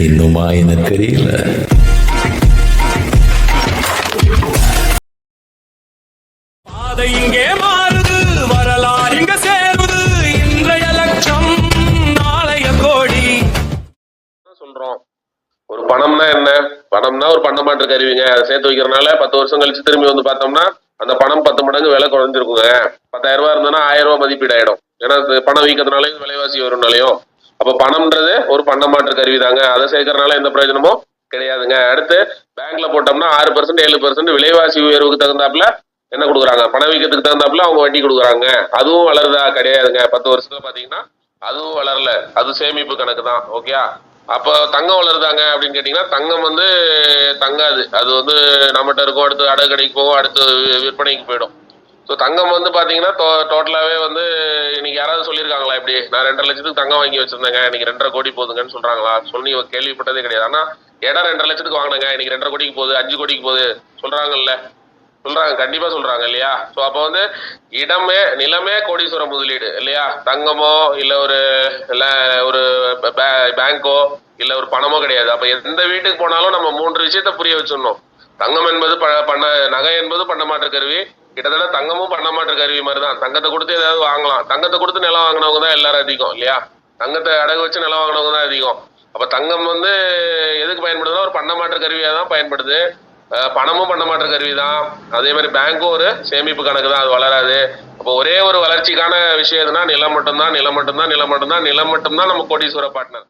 இன்னுமா எனக்கு தெரியல. பாதை இங்கே மாறுது, வரலாறு இங்க சேருது, இன்றைய லட்சம் நாளைய கோடி. சொல்றோம் ஒரு பணம்னா என்ன? பணம்னா ஒரு பண்டமாற்று கருவிங்க. அதை சேர்த்து வைக்கிறதுனால 10 வருஷம் கழிச்சு திரும்பி வந்து பார்த்தோம்னா அந்த பணம் 10 மடங்கு விலை குறைஞ்சிருக்குங்க. 10,000 ரூபாய் இருந்ததுன்னா 1000 ரூபாய் மதிப்பீடு ஆயிடும். ஏன்னா பணம் வீக்கிறதுனாலையும் விலைவாசி வரும்னாலையும். அப்ப பணம்ன்றது ஒரு பண்டமாற்று கருவி தாங்க. அதை சேர்க்கறதுனால எந்த பிரயோஜனமும் கிடையாதுங்க. அடுத்து பேங்க்ல போட்டோம்னா 6% 7% விலைவாசி உயர்வுக்கு தகுந்தாப்புல என்ன கொடுக்குறாங்க? பணவீக்கத்துக்கு தகுந்தாப்புல அவங்க வட்டி கொடுக்குறாங்க. அதுவும் வளருதா? கிடையாதுங்க. 10 வருஷத்துல பாத்தீங்கன்னா அதுவும் வளரல. அது சேமிப்பு கணக்கு தான். ஓகே. அப்போ தங்கம் வளருதாங்க அப்படின்னு கேட்டீங்கன்னா தங்கம் வந்து தங்காது. அது வந்து நம்மகிட்ட இருக்கும், அடுத்து அடகு கடைக்கு போகும், அடுத்து விற்பனைக்கு போயிடும். ஸோ தங்கம் வந்து பாத்தீங்கன்னா டோட்டலாவே வந்து இன்னைக்கு யாராவது சொல்லியிருக்காங்களா? இப்படி நான் 2.5 லட்சத்துக்கு தங்கம் வாங்கி வச்சிருந்தேங்க, இன்னைக்கு 2.5 கோடி போகுதுங்கன்னு சொல்றாங்களா? சொல்லி கேள்விப்பட்டதே கிடையாது. ஆனா இடம் 2.5 லட்சத்துக்கு வாங்கினங்க, இன்னைக்கு 2.5 கோடிக்கு போகுது, 5 கோடிக்கு போகுது சொல்றாங்கல்ல. சொல்றாங்க, கண்டிப்பா சொல்றாங்க இல்லையா? ஸோ அப்போ வந்து இடமே நிலமே கோடீஸ்வர முதலீடு இல்லையா? தங்கமோ இல்ல ஒரு பேங்கோ இல்ல ஒரு பணமோ கிடையாது. அப்ப எந்த வீட்டுக்கு போனாலும் நம்ம 3 விஷயத்த புரிய வச்சிடணும். தங்கம் என்பது நகை என்பது பண்டமாற்று கருவி. கிட்டத்தட்ட தங்கமும் பண்டமாற்று கருவி மாதிரி தான். தங்கத்தை கொடுத்து ஏதாவது வாங்கலாம். தங்கத்தை கொடுத்து நிலம் வாங்கினவங்க தான் எல்லாரும் அதிகம் இல்லையா? தங்கத்தை அடகு வச்சு நிலம் வாங்கினவங்க தான் அதிகம். அப்ப தங்கம் வந்து எதுக்கு பயன்படுதுன்னா ஒரு பண்டமாற்று கருவியா தான் பயன்படுது. பணமும் பண்டமாற்று கருவி தான். அதே மாதிரி பேங்க்கும் ஒரு சேமிப்பு கணக்கு தான், அது வளராது. அப்போ ஒரே ஒரு வளர்ச்சிக்கான விஷயம் எதுனா நிலம் மட்டும்தான், நிலம் மட்டும்தான், நிலம் மட்டும்தான், நிலம் மட்டும்தான் நம்ம கோடீஸ்வர பார்ட்னர்.